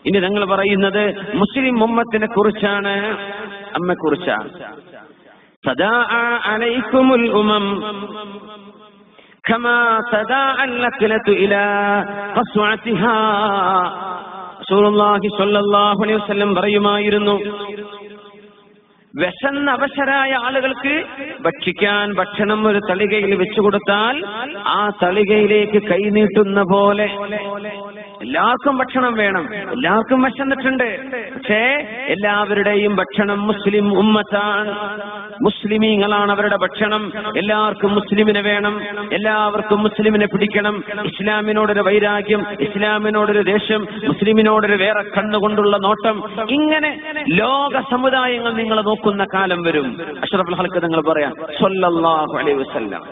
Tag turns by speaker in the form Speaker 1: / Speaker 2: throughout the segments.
Speaker 1: ഇനി ഞങ്ങൾ പറയുന്നത് മുസ്ലിം ഉമ്മത്തിനെ കുറിച്ചാണ്, അമ്മയെക്കുറിച്ചാണ്. തദാഅ അലൈക്കുമുൽ ഉമം കമാ തദാഅ അൽ-അക്ലതു ഇലാ ഖസ്വഅതിഹാ. റസൂലുള്ളാഹി സ്വല്ലല്ലാഹു അലൈഹി വസല്ലം പറയുമായിരുന്നു, വിശന്ന അവശരായ ആളുകൾക്ക് ഭക്ഷിക്കാൻ ഭക്ഷണം ഒരു തളികയിൽ വെച്ചു കൊടുത്താൽ ആ തളികയിലേക്ക് കൈനീട്ടുന്ന പോലെ എല്ലാവർക്കും ഭക്ഷണം വേണം, എല്ലാവർക്കും വിശന്നിട്ടുണ്ട്. പക്ഷേ എല്ലാവരുടെയും ഭക്ഷണം മുസ്ലിം ഉമ്മത്താണ്, മുസ്ലിമീങ്ങളാണ് അവരുടെ ഭക്ഷണം. എല്ലാവർക്കും മുസ്ലിമിനെ വേണം, എല്ലാവർക്കും മുസ്ലിമിനെ പിടിക്കണം. ഇസ്ലാമിനോടൊരു വൈരാഗ്യം, ഇസ്ലാമിനോടൊരു ദേഷ്യം, മുസ്ലിമിനോടൊരു വേറെ കണ്ണുകൊണ്ടുള്ള നോട്ടം, ഇങ്ങനെ ലോക സമുദായങ്ങൾ നിങ്ങളെ നോക്കുന്ന കാലം വരും. അഷ്റഫുൽ ഖൽഖ് നിങ്ങൾ പറയാം സ്വല്ലല്ലാഹു അലൈഹി വസല്ലം.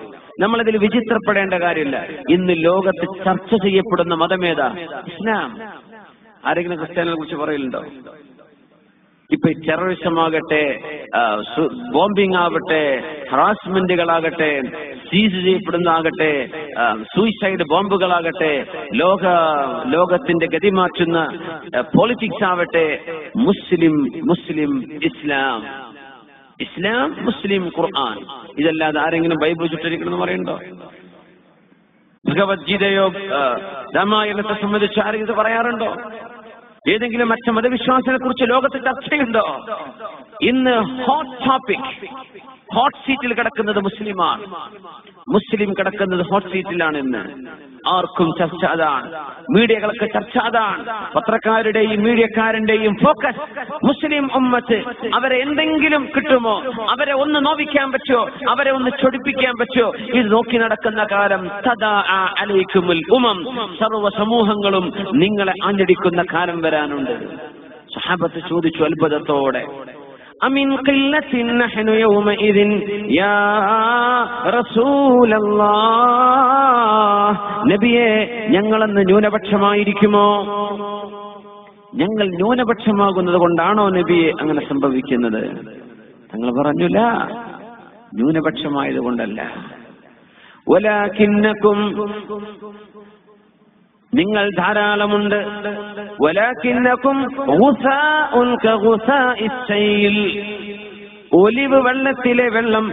Speaker 1: നമ്മളിതിൽ വിചിത്രപ്പെടേണ്ട കാര്യമില്ല. ഇന്ന് ലോകത്ത് ചർച്ച ചെയ്യപ്പെടുന്ന മതമേതാ? ഇസ്ലാം. ആരെങ്കിലും ക്രിസ്ത്യാനികളെ കുറിച്ച് പറയലുണ്ടോ? ഇപ്പൊ ടെററിസം ആകട്ടെ, ബോംബിംഗ് ആവട്ടെ, ഹറാസ്മെന്റുകളാകട്ടെ, സീസ് ചെയ്യപ്പെടുന്നതാകട്ടെ, സൂയിസൈഡ് ബോംബുകളാകട്ടെ, ലോകത്തിന്റെ ഗതി മാറ്റുന്ന പോളിറ്റിക്സ് ആവട്ടെ, മുസ്ലിം മുസ്ലിം ഇസ്ലാം, ഇസ്ലാം മുസ്ലിം ഖുർആൻ. ഇതല്ലാതെ ആരെങ്കിലും ബൈബിൾ ചുറ്റരിക്കണമെന്ന് പറയുന്നുണ്ടോ? ഭഗവത്ഗീതയോ രാമായണത്തെ സംബന്ധിച്ച് ആരെങ്കിലും ഇത് പറയാറുണ്ടോ? ഏതെങ്കിലും മറ്റു മതവിശ്വാസത്തെ കുറിച്ച് ലോകത്ത് ചർച്ചയുണ്ടോ? ഇന്ന് ഹോട്ട് ടോപ്പിക്, ഹോട്ട് സീറ്റിൽ കിടക്കുന്നത് മുസ്ലിമാണ്. മുസ്ലിം കിടക്കുന്നത് ഹോട്ട് സീറ്റിലാണ്. ഇന്ന് ആർക്കും ചർച്ച അതാണ്, മീഡിയകൾക്ക് ചർച്ച അതാണ്. പത്രക്കാരുടെയും മീഡിയക്കാരന്റെയും ഫോക്കസ് മുസ്ലിം ഉമ്മത്ത്. അവരെ എന്തെങ്കിലും കിട്ടുമോ, അവരെ ഒന്ന് നോവിക്കാൻ പറ്റുമോ, അവരെ ഒന്ന് ചൊടിപ്പിക്കാൻ പറ്റുമോ, ഇത് നോക്കി നടക്കുന്ന കാലം. തദാഅ അലൈക്കുമുൽ ഉമം, സർവ്വ സമൂഹങ്ങളും നിങ്ങളെ ആഞ്ഞടിക്കുന്ന കാലം വരാനുണ്ട്. സഹാബത്ത് ചോദിച്ചു അത്ഭുതത്തോടെ, അമിൻ ഖില്ലത്തിൻ നഹ്നു യൗമഇദിൻ യാ റസൂലല്ലാഹ്. നബിയേ, ഞങ്ങളന്ന് ന്യൂനപക്ഷമായിരിക്കുമോ? ഞങ്ങൾ ന്യൂനപക്ഷമാകുന്നത് കൊണ്ടാണോ നബിയെ അങ്ങനെ സംഭവിക്കുന്നത്? തങ്ങൾ പറഞ്ഞില്ല, ന്യൂനപക്ഷമായത് കൊണ്ടല്ല. വലാകിന്നകും, നിങ്ങൾ ധാരാളമുണ്ട്. വലാകിന്നകും ഗുസാഉൻ കഗുസാഇസ് സൈൽ, ഒലിവ് വെള്ളത്തിലെ വെള്ളം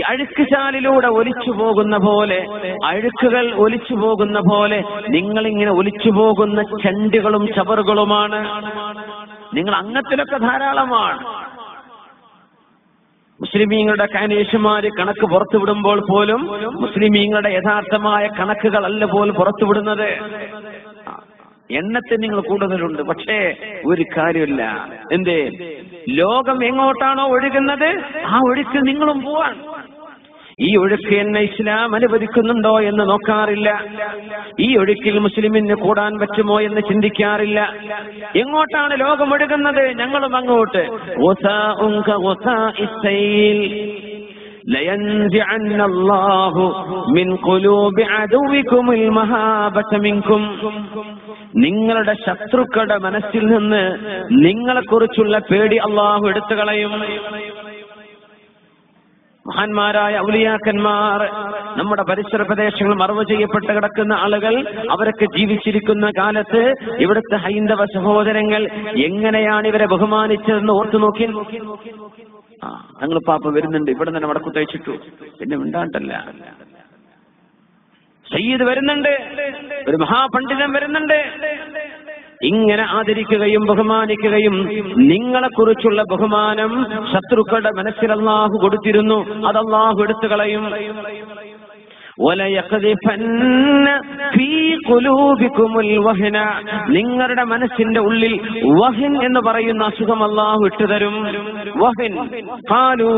Speaker 1: അഴുക്കുചാലിലൂടെ ഒലിച്ചു പോകുന്ന പോലെ, അഴുക്കുകൾ ഒലിച്ചു പോകുന്ന പോലെ നിങ്ങളിങ്ങനെ ഒലിച്ചു പോകുന്ന ചെണ്ടുകളും ചവറുകളുമാണ്. നിങ്ങൾ അങ്ങത്തിലൊക്കെ ധാരാളമാണ്. മുസ്ലിമീങ്ങളുടെ കാനേഷുമാര് കണക്ക് പുറത്തുവിടുമ്പോൾ പോലും മുസ്ലിമീങ്ങളുടെ യഥാർത്ഥമായ കണക്കുകളല്ല പോലും പുറത്തുവിടുന്നത്. എണ്ണത്തിൽ നിങ്ങൾ കൂടുതലുണ്ട്, പക്ഷേ ഒരു കാര്യമില്ല. എന്തേ? ലോകം എങ്ങോട്ടാണോ ഒഴുകുന്നത് ആ ഒഴുക്ക് നിങ്ങളും പോവാൻ. ഈ ഒഴുക്ക് എന്നെ ഇസ്ലാം അനുവദിക്കുന്നുണ്ടോ എന്ന് നോക്കാറില്ല. ഈ ഒഴുക്കിൽ മുസ്ലിമിന് കൂടാൻ പറ്റുമോ എന്ന് ചിന്തിക്കാറില്ല. എങ്ങോട്ടാണ് ലോകം ഒഴുകുന്നത് ഞങ്ങളും അങ്ങോട്ട്. لينزعن الله من قلوب عدوكم المهابة منكم. നിങ്ങളുടെ ശത്രുക്കളുടെ മനസ്സിൽ നിന്ന് നിങ്ങളെക്കുറിച്ചുള്ള പേടി അള്ളാഹു എടുത്തു കളയും. മഹാന്മാരായ ഔലിയാക്കന്മാർ, നമ്മുടെ പരിസര പ്രദേശങ്ങൾ മറവ് ചെയ്യപ്പെട്ട് കിടക്കുന്ന ആളുകൾ, അവരൊക്കെ ജീവിച്ചിരിക്കുന്ന കാലത്ത് ഇവിടുത്തെ ഹൈന്ദവ സഹോദരങ്ങൾ എങ്ങനെയാണ് ഇവരെ ബഹുമാനിച്ചതെന്ന് ഓർത്തു നോക്കി. ഞങ്ങൾ പാപ്പ വരുന്നുണ്ട്, ഇവിടെ തന്നെ വടക്കു തയ്ച്ചിട്ടു, പിന്നെ മിണ്ടാണ്ടല്ല. സയ്യിദ് വരുന്നുണ്ട്, ഒരു മഹാപണ്ഡിതൻ വരുന്നുണ്ട്. ഇങ്ങനെ ആദരിക്കുകയും ബഹുമാനിക്കുകയും നിങ്ങളെക്കുറിച്ചുള്ള ബഹുമാനം ശത്രുക്കളുടെ മനസ്സിൽ അല്ലാഹു കൊടുത്തിരുന്നു, അത് അല്ലാഹു എടുത്തു കളയും. നിങ്ങളുടെ മനസ്സിന്റെ ഉള്ളിൽ വഹിൻ എന്ന് പറയുന്ന അസുഖം അല്ലാഹു ഇട്ടുതരും. വഹിൻ. ഖാലൂ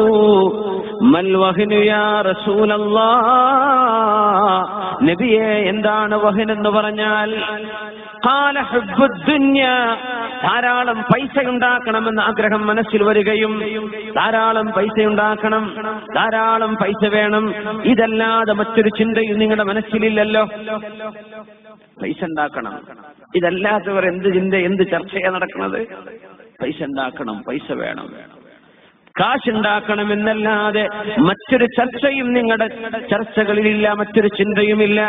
Speaker 1: മൽ വഹിനു യാ റസൂലല്ലാഹ്. നബിയേ, എന്താണ് വഹിൻ എന്ന് പറഞ്ഞാൽ? ഖാല ഹുബ്ബുദ് ദുനിയ. ധാരാളം പൈസ ഉണ്ടാക്കണമെന്ന ആഗ്രഹം മനസ്സിൽ വരികയും, ധാരാളം പൈസ ഉണ്ടാക്കണം, ധാരാളം പൈസ വേണം, ഇതല്ലാതെ മറ്റൊരു ചിന്തയും നിങ്ങളുടെ മനസ്സിലില്ലല്ലോ. പൈസ ഉണ്ടാക്കണം, ഇതല്ലാത്തവർ എന്ത് ചിന്ത, എന്ത് ചർച്ചയാണ് നടക്കുന്നത്? പൈസ ഉണ്ടാക്കണം, പൈസ വേണം, കാശുണ്ടാക്കണം എന്നല്ലാതെ മറ്റൊരു ചർച്ചയും നിങ്ങളുടെ ചർച്ചകളിലില്ല, മറ്റൊരു ചിന്തയുമില്ല.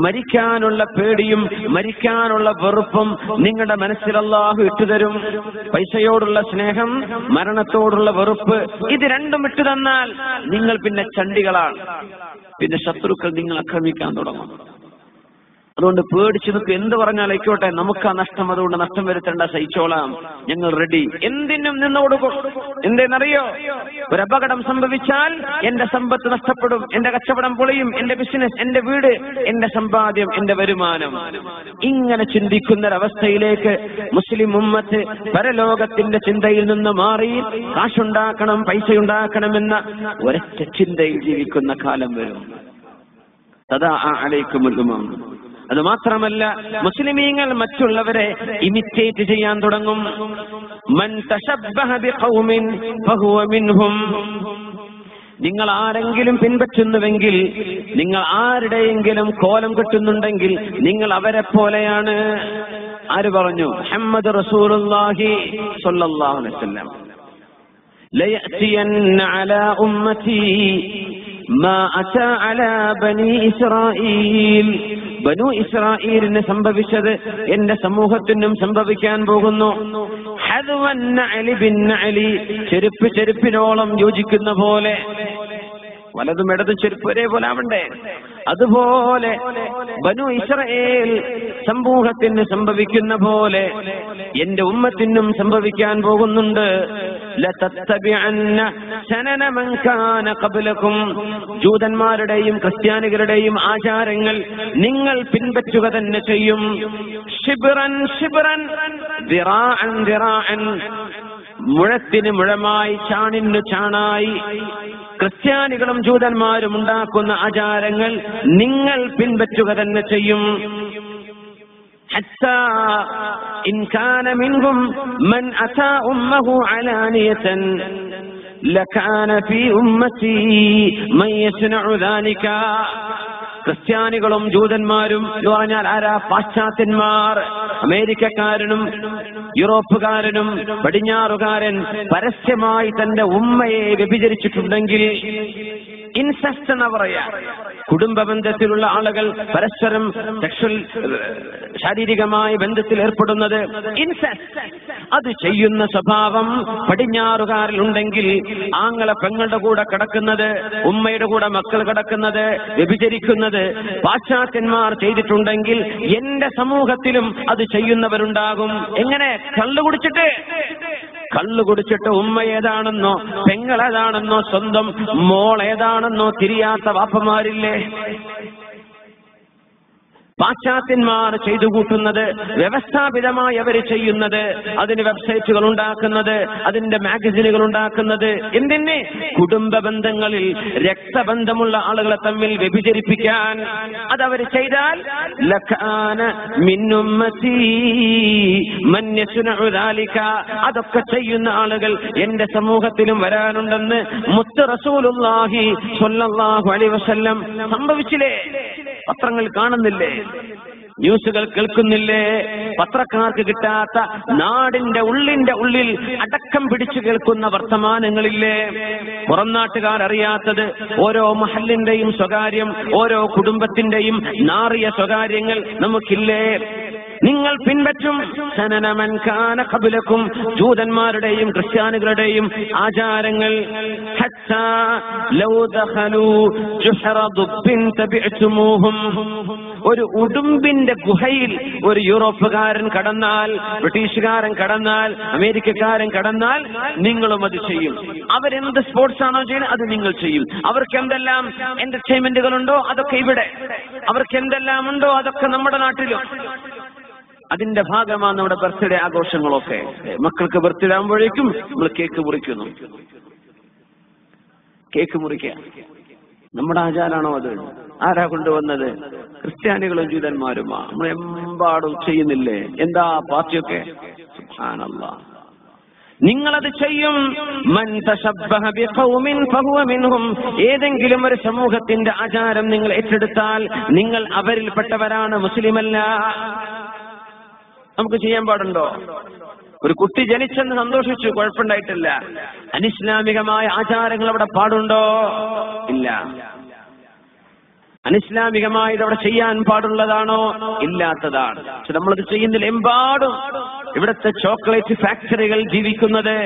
Speaker 1: മരിക്കാനുള്ള പേടിയും മരിക്കാനുള്ള വെറുപ്പും നിങ്ങളുടെ മനസ്സിൽ അല്ലാഹു ഇട്ടുതരും. പൈസയോടുള്ള സ്നേഹം, മരണത്തോടുള്ള വെറുപ്പ്, ഇത് രണ്ടും ഇട്ടു തന്നാൽ നിങ്ങൾ പിന്നെ ചണ്ടികളാണ്. പിന്നെ ശത്രുക്കൾ നിങ്ങൾ ആക്രമിക്കാൻ തുടങ്ങും. അതുകൊണ്ട് പേടിച്ചു നിൽക്കും. എന്ത് പറഞ്ഞാലായിക്കോട്ടെ, നമുക്ക് ആ നഷ്ടം, അതുകൊണ്ട് നഷ്ടം വരുത്തേണ്ട, സഹിച്ചോളാം, ഞങ്ങൾ റെഡി, എന്തിനും നിന്ന് കൊടുക്കും. എന്തെന്നറിയോ? ഒരു അപകടം സംഭവിച്ചാൽ എന്റെ സമ്പത്ത് നഷ്ടപ്പെടും, എന്റെ കച്ചവടം പൊളിയും, എന്റെ ബിസിനസ്, എന്റെ വീട്, എന്റെ സമ്പാദ്യം, എന്റെ വരുമാനം. ഇങ്ങനെ ചിന്തിക്കുന്നൊരവസ്ഥയിലേക്ക് മുസ്ലിം ഉമ്മത്ത് പരലോകത്തിന്റെ ചിന്തയിൽ നിന്ന് മാറി കാശുണ്ടാക്കണം, പൈസയുണ്ടാക്കണമെന്ന ഒരൊറ്റ ചിന്തയിൽ ജീവിക്കുന്ന കാലം വരും. തദാ അലൈക്കുമുൽ ഉമം. അത് മാത്രമല്ല, മുസ്ലിമീങ്ങൾ മറ്റുള്ളവരെ ഇമിറ്റേറ്റ് ചെയ്യാൻ തുടങ്ങും. മൻ തശബ്ബഹ ബിഖൗമിൻ ഫഹുവ മിൻഹും. നിങ്ങൾ ആരെങ്കിലും പിൻപറ്റുന്നുവെങ്കിൽ, നിങ്ങൾ ആരുടെയെങ്കിലും കോലം കെട്ടുന്നുണ്ടെങ്കിൽ നിങ്ങൾ അവരെ പോലെയാണ്. ആര് പറഞ്ഞു? മുഹമ്മദ് റസൂലുള്ളാഹി സ്വല്ലല്ലാഹു അലൈഹി വസല്ലം. ലയഅതിയന്ന അലാ ഉമ്മതി മാ അതാ അലാ ബനി ഇസ്രായീൽ. ബനു ഇസ്രായീലിന് സംഭവിച്ചത് എന്റെ സമൂഹത്തിനും സംഭവിക്കാൻ പോകുന്നു. ഹദ്വൻ നഅലി ബിൻ നഅലി, ചെരുപ്പ് ചെരുപ്പിനോളം യോജിക്കുന്ന പോലെ. വലതും ഇടതും ചെരുപ്പ് ഒരേപോലെ ആവണ്ടേ? അതുപോലെ ബനു ഇസ്രായേൽ സമൂഹത്തിന് സംഭവിക്കുന്ന പോലെ എന്റെ ഉമ്മത്തിനും സംഭവിക്കാൻ പോകുന്നുണ്ട്. ലതത്തബിഅന്ന സനന മൻ കാന ഖബ്ലകും. ജൂതന്മാരുടെയും ക്രിസ്ത്യാനികളുടെയും ആചാരങ്ങൾ നിങ്ങൾ പിൻപറ്റുക തന്നെ ചെയ്യും. ശിബ്റൻ ശിബ്റൻ ദിറാഅൻ ദിറാഅൻ, മുഴത്തിന് മുഴമായി, ചാണിന് ചാണായി. ക്രിസ്ത്യാനികളും ജൂതന്മാരും ഉണ്ടാക്കുന്ന ആചാരങ്ങൾ നിങ്ങൾ പിൻപറ്റുക തന്നെ ചെയ്യും. حتى إن كان منهم من أتى أمه علانية لكان في أمتي من يصنع ذلك. ക്രിസ്ത്യാനികളും ജൂതന്മാരും എന്ന് പറഞ്ഞാൽ ആരാ? പാശ്ചാത്യന്മാർ. അമേരിക്കക്കാരനും യൂറോപ്പുകാരനും പടിഞ്ഞാറുകാരൻ പരസ്യമായി തന്റെ ഉമ്മയെ വ്യഭിചരിച്ചിട്ടുണ്ടെങ്കിൽ, ഇൻസെസ്റ്റ് എന്ന് പറയാ, കുടുംബ ബന്ധത്തിലുള്ള ആളുകൾ പരസ്പരം സെക്ഷൽ ശാരീരികമായ ബന്ധത്തിൽ ഏർപ്പെടുന്നത് ഇൻസെസ്റ്റ്. അത് ചെയ്യുന്ന സ്വഭാവം പടിഞ്ഞാറുകാരിലുണ്ടെങ്കിൽ, ആങ്ങളെ പെങ്ങളുടെ കൂടെ കിടക്കുന്നത്, ഉമ്മയുടെ കൂടെ മക്കൾ കിടക്കുന്നത്, വ്യഭിചരിക്കുന്നത് പാശ്ചാത്യന്മാർ ചെയ്തിട്ടുണ്ടെങ്കിൽ എന്റെ സമൂഹത്തിലും അത് ചെയ്യുന്നവരുണ്ടാകും. എങ്ങനെ? കള്ളു കുടിച്ചിട്ട് ഉമ്മ ഏതാണെന്നോ പെങ്ങൾ ഏതാണെന്നോ സ്വന്തം മോൾ ഏതാണെന്നോ തിരിയാത്ത വാപ്പമാരില്ലേ? പാശ്ചാത്യന്മാർ ചെയ്തു കൂട്ടുന്നത്, വ്യവസ്ഥാപിതമായി അവർ ചെയ്യുന്നത്, അതിന് വെബ്സൈറ്റുകൾ ഉണ്ടാക്കുന്നത്, അതിന്റെ മാഗസിനുകൾ ഉണ്ടാക്കുന്നത്, എന്തിന്? കുടുംബ ബന്ധങ്ങളിൽ രക്തബന്ധമുള്ള ആളുകളെ തമ്മിൽ വ്യഭിചരിപ്പിക്കാൻ. അതവർ ചെയ്താൽ ലകാന മിൻ ഉമ്മതി മൻ യസ്നഉ ദാലിക, അതൊക്കെ ചെയ്യുന്ന ആളുകൾ എന്റെ സമൂഹത്തിലും വരാനുണ്ടെന്ന് മുത്ത് റസൂലുള്ളാഹി സ്വല്ലല്ലാഹു അലൈഹി വസല്ലം സംഭവിച്ചില്ലേ? പത്രങ്ങൾ കാണുന്നില്ലേ? ന്യൂസുകൾ കേൾക്കുന്നില്ലേ? പത്രക്കാർക്ക് കിട്ടാത്ത നാടിന്റെ ഉള്ളിൽ അടക്കം പിടിച്ചു കേൾക്കുന്ന വർത്തമാനങ്ങളില്ലേ? പുറം നാട്ടുകാർ അറിയാത്തത് ഓരോ മഹല്ലിന്റെയും സ്വകാര്യം, ഓരോ കുടുംബത്തിന്റെയും നാറിയ സ്വകാര്യങ്ങൾ നമുക്കില്ലേ? നിങ്ങൾ പിൻപറ്റും സനനമൻ കാന ഖബ്ലകും, ജൂതന്മാരുടെയും ക്രിസ്ത്യാനികളുടെയും ആചാരങ്ങൾ. ഹത്താ ലൗ ദഖലൂ ജുഹറ ദുബ്ബിൻ തബിഅതുമൂഹും. ഒരു ഉടുമ്പിന്റെ ഗുഹയിൽ ഒരു യൂറോപ്പുകാരൻ കടന്നാൽ, ബ്രിട്ടീഷുകാരൻ കടന്നാൽ, അമേരിക്കക്കാരൻ കടന്നാൽ നിങ്ങളും അത് ചെയ്യും. അവരെന്ത് സ്പോർട്സ് ആണോ ചെയ്യുന്നത് അത് നിങ്ങൾ ചെയ്യും. അവർക്ക് എന്തെല്ലാം എന്റർടൈൻമെന്റുകളുണ്ടോ അതൊക്കെ ഇവിടെ, അവർക്ക് എന്തെല്ലാം ഉണ്ടോ അതൊക്കെ നമ്മുടെ നാട്ടിലും. അതിന്റെ ഭാഗമാണ് നമ്മുടെ ബർത്ത്ഡേ ആഘോഷങ്ങളൊക്കെ. മക്കൾക്ക് ബർത്ത്ഡേ ആകുമ്പോഴേക്കും നമ്മൾ കേക്ക് മുറിക്കുന്നു. കേക്ക് മുറിക്കുക നമ്മുടെ ആചാരാണോ? അത് ആരാ കൊണ്ടുവന്നത്? ക്രിസ്ത്യാനികളും ജൂതന്മാരുമാ. നമ്മൾ എമ്പാടും ചെയ്യുന്നില്ലേ? എന്താ പാർട്ടിയൊക്കെ? സുബ്ഹാനല്ലാഹ്. നിങ്ങളത് ചെയ്യും. മൻ തശബ്ബഹ ബിഖൗമിൻ ഫഹുവ മിൻഹും. ഏതെങ്കിലും ഒരു സമൂഹത്തിന്റെ ആചാരം നിങ്ങൾ ഏറ്റെടുത്താൽ നിങ്ങൾ അവരിൽപ്പെട്ടവരാണ്, മുസ്ലിമല്ല. നമുക്ക് ചെയ്യാൻ പാടുണ്ടോ? ഒരു കുട്ടി ജനിച്ചെന്ന് സന്തോഷിച്ചു, കുഴപ്പമുണ്ടായിട്ടില്ല. അനിസ്ലാമികമായ ആചാരങ്ങൾ അവിടെ പാടുണ്ടോ? ഇല്ല. അനിസ്ലാമികമായി ഇതവിടെ ചെയ്യാൻ പാടുള്ളതാണോ? ഇല്ലാത്തതാണ്. പക്ഷെ നമ്മളത് ചെയ്യുന്നില്ല. എമ്പാടും ഇവിടുത്തെ ചോക്ലേറ്റ് ഫാക്ടറികൾ ജീവിക്കുന്നത്,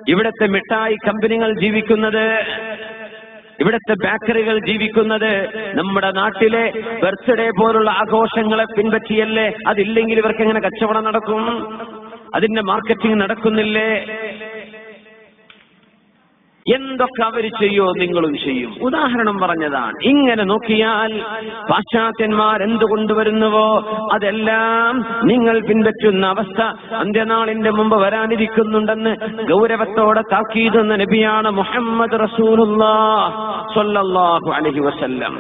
Speaker 1: ഇവിടുത്തെ മിഠായി കമ്പനികൾ ജീവിക്കുന്നത്, ഇവിടുത്തെ ബേക്കറികൾ ജീവിക്കുന്നത് നമ്മുടെ നാട്ടിലെ ബർത്ത്ഡേ പോലുള്ള ആഘോഷങ്ങളെ പിൻപറ്റിയല്ലേ? അതില്ലെങ്കിൽ ഇവർക്ക് എങ്ങനെ കച്ചവടം നടക്കും? അതിന്റെ മാർക്കറ്റിംഗ് നടക്കുന്നില്ലേ? എന്തൊക്കെ അവർ ചെയ്യോ നിങ്ങളും ചെയ്യും. ഉദാഹരണം പറഞ്ഞതാണ്. ഇങ്ങനെ നോക്കിയാൽ പാശ്ചാത്യന്മാർ എന്ത് കൊണ്ടുവരുന്നുവോ അതെല്ലാം നിങ്ങൾ പിൻപറ്റുന്ന അവസ്ഥ അന്ത്യനാളിന്റെ മുമ്പ് വരാനിരിക്കുന്നുണ്ടെന്ന് ഗൗരവത്തോടെ താക്കീത് എന്ന നബിയാണ് മുഹമ്മദ് റസൂലുള്ളാഹി സ്വല്ലല്ലാഹു അലൈഹി വസല്ലം.